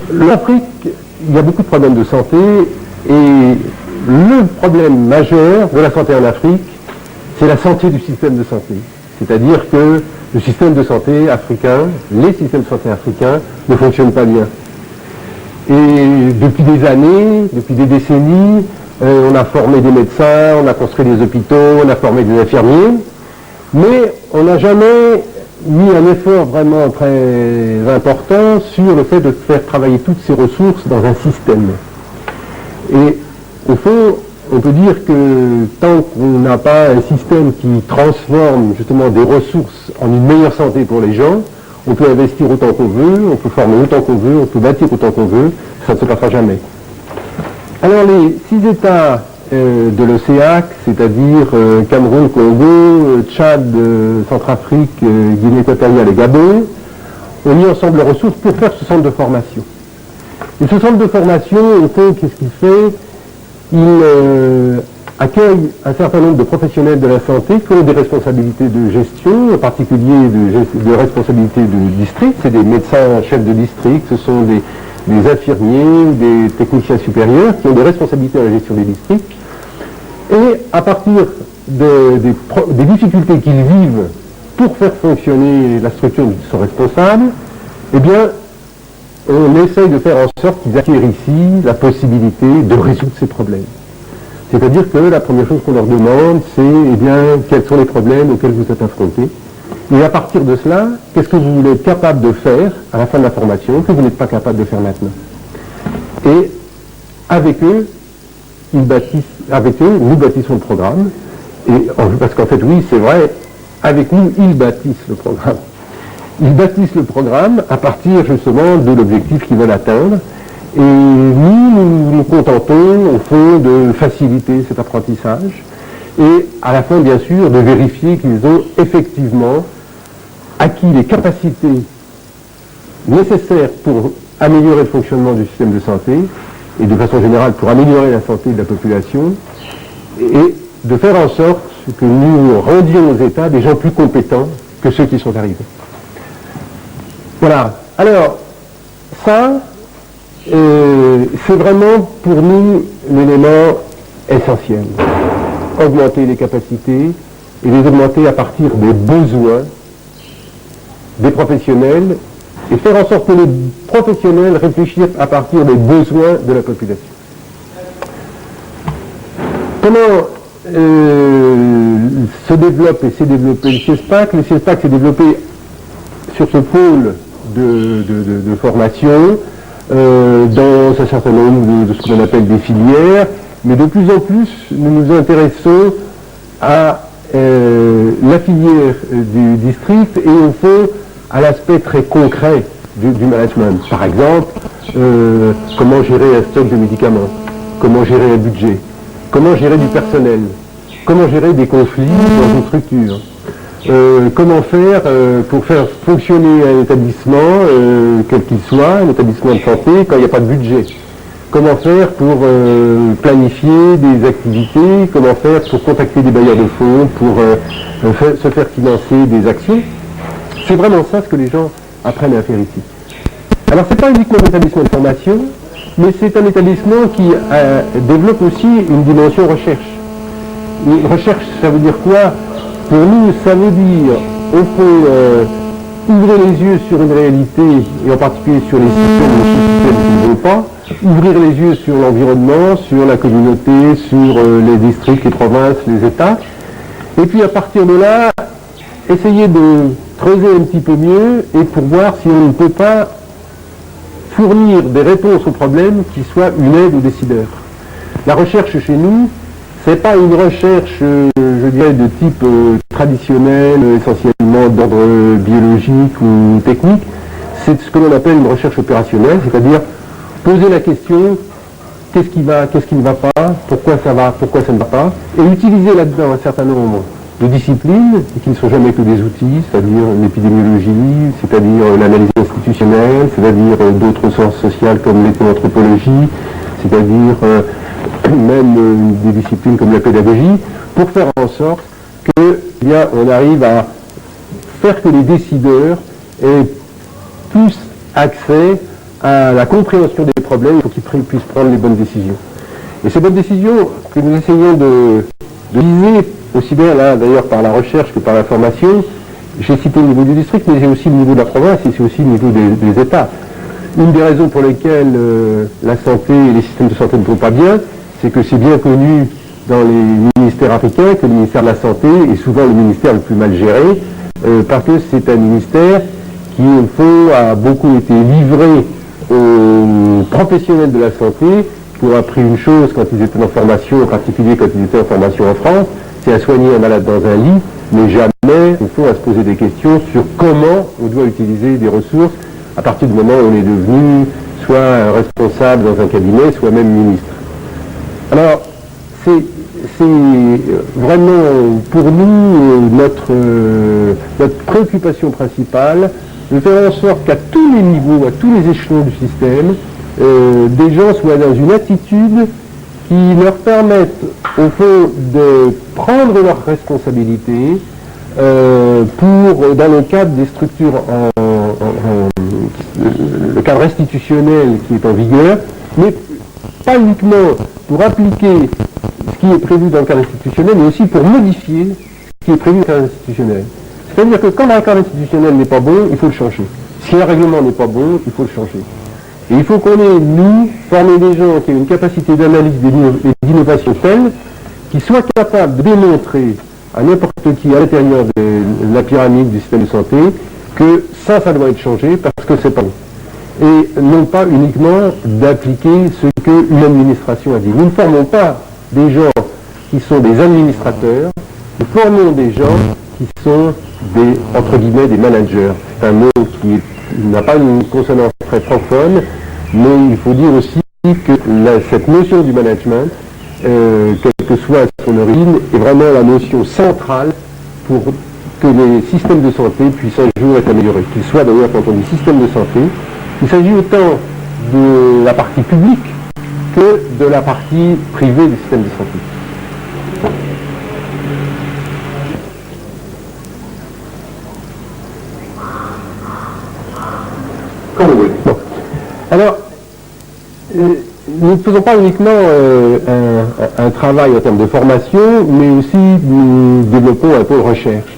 L'Afrique, il y a beaucoup de problèmes de santé et le problème majeur de la santé en Afrique, c'est la santé du système de santé. C'est-à-dire que le système de santé africain, les systèmes de santé africains ne fonctionnent pas bien. Et depuis des années, depuis des décennies, on a formé des médecins, on a construit des hôpitaux, on a formé des infirmiers, mais on n'a jamais mis un effort vraiment très important sur le fait de faire travailler toutes ces ressources dans un système. Et au fond, on peut dire que tant qu'on n'a pas un système qui transforme justement des ressources en une meilleure santé pour les gens, on peut investir autant qu'on veut, on peut former autant qu'on veut, on peut bâtir autant qu'on veut, ça ne se passera jamais. Alors les 6 États de l'OCEAC, c'est-à-dire Cameroun, Congo, Tchad, Centrafrique, Guinée équatoriale et Gabon, ont mis ensemble leurs ressources pour faire ce centre de formation. Et ce centre de formation, au fond, qu'est-ce qu'il fait? Il accueille un certain nombre de professionnels de la santé qui ont des responsabilités de gestion, en particulier de responsabilités de district. C'est des médecins chefs de district, ce sont des infirmiers, des techniciens supérieurs qui ont des responsabilités dans la gestion des districts. Et à partir des difficultés qu'ils vivent pour faire fonctionner la structure dont ils sont responsables, eh bien, on essaye de faire en sorte qu'ils acquièrent ici la possibilité de résoudre ces problèmes. C'est-à-dire que la première chose qu'on leur demande, c'est, eh bien, quels sont les problèmes auxquels vous êtes affrontés. Et à partir de cela, qu'est-ce que vous voulez être capable de faire à la fin de la formation que vous n'êtes pas capable de faire maintenant. Et avec eux, nous bâtissons le programme. Parce qu'en fait, oui, c'est vrai, avec nous, ils bâtissent le programme. Ils bâtissent le programme à partir justement de l'objectif qu'ils veulent atteindre. Et nous nous contentons, au fond, de faciliter cet apprentissage. Et à la fin, bien sûr, de vérifier qu'ils ont effectivement acquis les capacités nécessaires pour améliorer le fonctionnement du système de santé, et de façon générale pour améliorer la santé de la population, et de faire en sorte que nous rendions aux États des gens plus compétents que ceux qui sont arrivés. Voilà. Alors, ça, c'est vraiment pour nous l'élément essentiel. Augmenter les capacités et les augmenter à partir des besoins des professionnels et faire en sorte que les professionnels réfléchissent à partir des besoins de la population. Comment se développe et s'est développé le CIESPAC? Le CIESPAC s'est développé sur ce pôle de formation dans un certain nombre de ce qu'on appelle des filières, mais de plus en plus nous nous intéressons à la filière du district et au fond à l'aspect très concret du management. Par exemple, comment gérer un stock de médicaments, comment gérer un budget, comment gérer du personnel, comment gérer des conflits dans une structure, comment faire pour faire fonctionner un établissement, quel qu'il soit, un établissement de santé, quand il n'y a pas de budget. Comment faire pour planifier des activités, comment faire pour contacter des bailleurs de fonds, pour se faire financer des actions. C'est vraiment ça ce que les gens apprennent à faire ici. Alors c'est pas uniquement un établissement de formation, mais c'est un établissement qui développe aussi une dimension recherche. Une recherche, ça veut dire quoi? Pour nous, ça veut dire, au fond, ouvrir les yeux sur une réalité, et en particulier sur les systèmes qui ne vont pas, ouvrir les yeux sur l'environnement, sur la communauté, sur les districts, les provinces, les États, et puis à partir de là, essayer de creuser un petit peu mieux, et pour voir si on ne peut pas fournir des réponses aux problèmes qui soient une aide aux décideurs. La recherche chez nous, c'est pas une recherche, je dirais, de type traditionnel, essentiellement d'ordre biologique ou technique. C'est ce que l'on appelle une recherche opérationnelle, c'est-à-dire poser la question qu'est-ce qui ne va pas, pourquoi ça va, pourquoi ça ne va pas, et utiliser là-dedans un certain nombre de disciplines qui ne sont jamais que des outils, c'est-à-dire l'épidémiologie, c'est-à-dire l'analyse institutionnelle, c'est-à-dire d'autres sciences sociales comme l'ethnoanthropologie, c'est-à-dire même des disciplines comme la pédagogie, pour faire en sorte que, on arrive à faire que les décideurs aient plus accès à la compréhension des problèmes, il faut qu'ils puissent prendre les bonnes décisions. Et ces bonnes décisions que nous essayons de viser, aussi bien là d'ailleurs par la recherche que par la formation, j'ai cité le niveau du district, mais c'est aussi le niveau de la province et c'est aussi le niveau des États. Une des raisons pour lesquelles la santé et les systèmes de santé ne vont pas bien, c'est que c'est bien connu dans les ministères africains que le ministère de la Santé est souvent le ministère le plus mal géré, parce que c'est un ministère qui, au fond, a beaucoup été livré aux professionnels de la santé, qui ont appris une chose quand ils étaient en formation, en particulier quand ils étaient en formation en France, c'est à soigner un malade dans un lit, mais jamais, au fond, à se poser des questions sur comment on doit utiliser des ressources à partir du moment où on est devenu soit responsable dans un cabinet, soit même ministre. Alors, c'est vraiment pour nous notre préoccupation principale de faire en sorte qu'à tous les niveaux, à tous les échelons du système, des gens soient dans une attitude qui leur permette au fond de prendre leurs responsabilités dans le cadre des structures, le cadre institutionnel qui est en vigueur, mais pas uniquement pour appliquer ce qui est prévu dans le cadre institutionnel, mais aussi pour modifier ce qui est prévu dans le cadre institutionnel. C'est-à-dire que quand le cadre institutionnel n'est pas bon, il faut le changer. Si un règlement n'est pas bon, il faut le changer. Et il faut qu'on ait, nous, formé des gens qui ont une capacité d'analyse et d'innovation telle qu'ils soient capables de démontrer à n'importe qui à l'intérieur de la pyramide du système de santé que ça doit être changé parce que c'est pas bon. Et non pas uniquement d'appliquer ce qu'une administration a dit. Nous ne formons pas des gens qui sont des administrateurs, nous formons des gens qui sont des, entre guillemets, des managers. C'est un mot qui n'a pas une consonance très francophone, mais il faut dire aussi que cette notion du management, quelle que soit son origine, est vraiment la notion centrale pour que les systèmes de santé puissent un jour être améliorés. Qu'ils soient d'ailleurs, quand on dit système de santé, il s'agit autant de la partie publique que de la partie privée du système de santé. Comme vous voulez. Bon. Alors, nous ne faisons pas uniquement un travail en termes de formation, mais aussi nous développons un peu de recherche.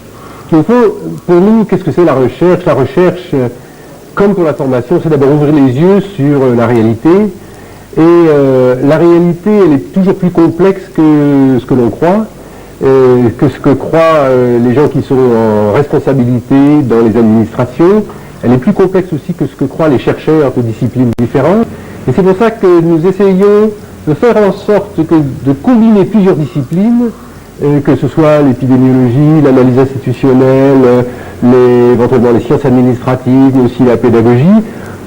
Il faut, pour nous, qu'est-ce que c'est la recherche? La recherche, comme pour la formation, c'est d'abord ouvrir les yeux sur la réalité. Et la réalité, elle est toujours plus complexe que ce que l'on croit, que ce que croient les gens qui sont en responsabilité dans les administrations. Elle est plus complexe aussi que ce que croient les chercheurs de disciplines différentes. Et c'est pour ça que nous essayons de faire en sorte de combiner plusieurs disciplines, que ce soit l'épidémiologie, l'analyse institutionnelle, éventuellement les sciences administratives, mais aussi la pédagogie,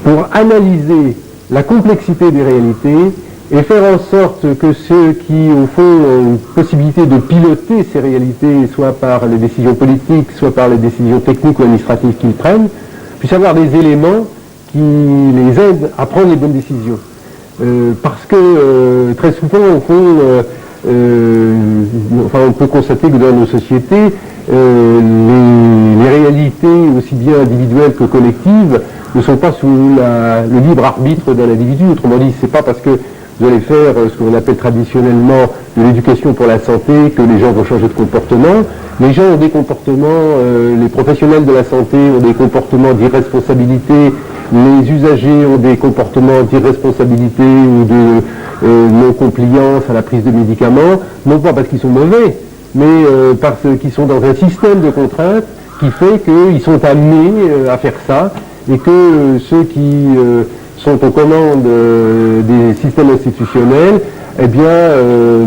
pour analyser la complexité des réalités et faire en sorte que ceux qui, au fond, ont une possibilité de piloter ces réalités, soit par les décisions politiques, soit par les décisions techniques ou administratives qu'ils prennent, puissent avoir des éléments qui les aident à prendre les bonnes décisions. Parce que très souvent, au fond, on peut constater que dans nos sociétés, les réalités, aussi bien individuelles que collectives, ne sont pas sous le libre arbitre d'un individu. Autrement dit, c'est pas parce que vous allez faire ce qu'on appelle traditionnellement de l'éducation pour la santé que les gens vont changer de comportement. Les gens ont des comportements, les professionnels de la santé ont des comportements d'irresponsabilité, les usagers ont des comportements d'irresponsabilité ou de non-compliance à la prise de médicaments, non pas parce qu'ils sont mauvais, mais parce qu'ils sont dans un système de contraintes qui fait qu'ils sont amenés à faire ça, et que ceux qui sont aux commandes des systèmes institutionnels, eh bien,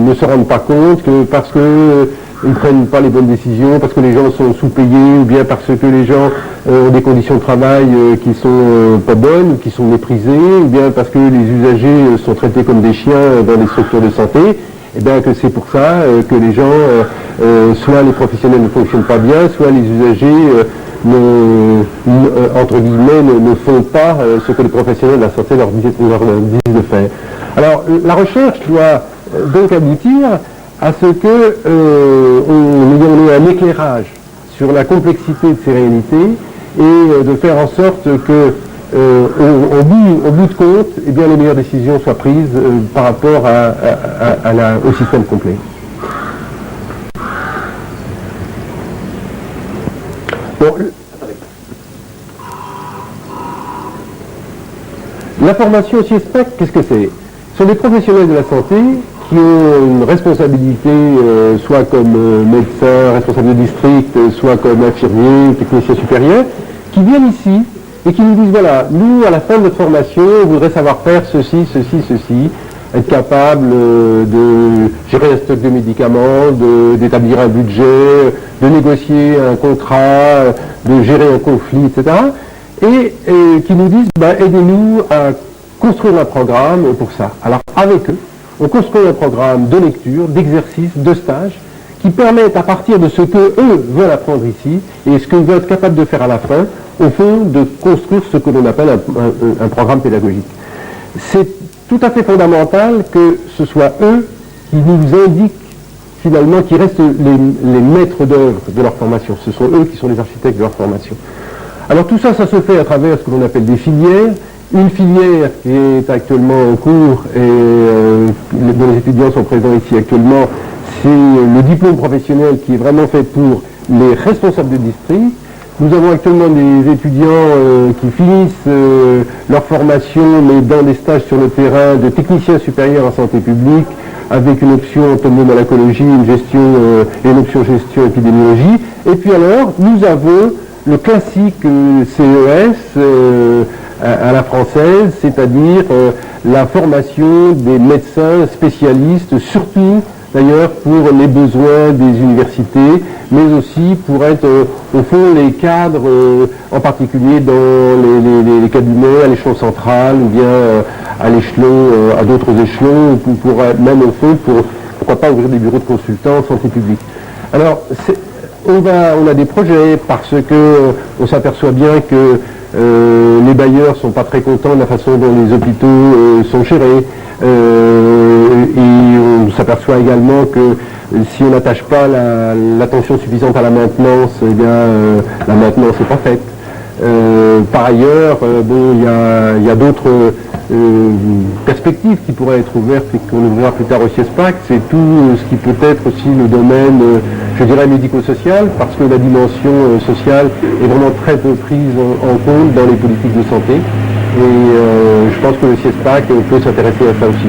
ne se rendent pas compte que parce que ils ne prennent pas les bonnes décisions, parce que les gens sont sous-payés, ou bien parce que les gens ont des conditions de travail qui sont pas bonnes, ou qui sont méprisées, ou bien parce que les usagers sont traités comme des chiens dans les structures de santé, et bien que c'est pour ça que les gens, soit les professionnels ne fonctionnent pas bien, soit les usagers entre guillemets, ne font pas ce que les professionnels de la santé leur disent de faire. Alors, la recherche doit donc aboutir à ce que nous ayons un éclairage sur la complexité de ces réalités et de faire en sorte que au bout de compte, eh bien, les meilleures décisions soient prises par rapport au système complet. Bon, la formation au CIESPAC, qu'est-ce que c'est? Ce sont des professionnels de la santé qui ont une responsabilité, soit comme médecin, responsable de district, soit comme infirmier, technicien supérieur, qui viennent ici et qui nous disent, voilà, nous, à la fin de notre formation, on voudrait savoir faire ceci, ceci, ceci, être capable de gérer un stock de médicaments, d'établir un budget, de négocier un contrat, de gérer un conflit, etc. Et qui nous disent, aidez-nous à construire un programme pour ça. Alors, avec eux, on construit un programme de lecture, d'exercice, de stage, qui permettent à partir de ce qu'eux veulent apprendre ici, et ce qu'ils veulent être capables de faire à la fin, au fond, de construire ce que l'on appelle un programme pédagogique. C'est tout à fait fondamental que ce soit eux qui nous indiquent, finalement, qui restent les maîtres d'œuvre de leur formation. Ce sont eux qui sont les architectes de leur formation. Alors tout ça, ça se fait à travers ce que l'on appelle des filières. Une filière qui est actuellement en cours et dont les étudiants sont présents ici actuellement, c'est le diplôme professionnel qui est vraiment fait pour les responsables de district. Nous avons actuellement des étudiants qui finissent leur formation, mais dans des stages sur le terrain de techniciens supérieurs en santé publique, avec une option pneumomolacologie, une option gestion épidémiologie. Et puis alors, nous avons le classique CES à la française, c'est-à-dire la formation des médecins spécialistes, surtout d'ailleurs pour les besoins des universités, mais aussi pour être au fond les cadres, en particulier dans les cabinets à l'échelon central ou bien à l'échelon, à d'autres échelons, pour même au fond, pourquoi pas ouvrir des bureaux de consultants en santé publique. Alors, on a des projets parce que on s'aperçoit bien que les bailleurs ne sont pas très contents de la façon dont les hôpitaux sont gérés. Et on s'aperçoit également que si on n'attache pas l'attention suffisante à la maintenance, eh bien, la maintenance n'est pas faite. Par ailleurs, il y a d'autres perspectives qui pourraient être ouvertes et qu'on ouvrira plus tard au CIESPAC. C'est tout ce qui peut être aussi le domaine, je dirais, médico-social, parce que la dimension sociale est vraiment très peu prise en compte dans les politiques de santé. Et je pense que le CIESPAC peut s'intéresser à ça aussi.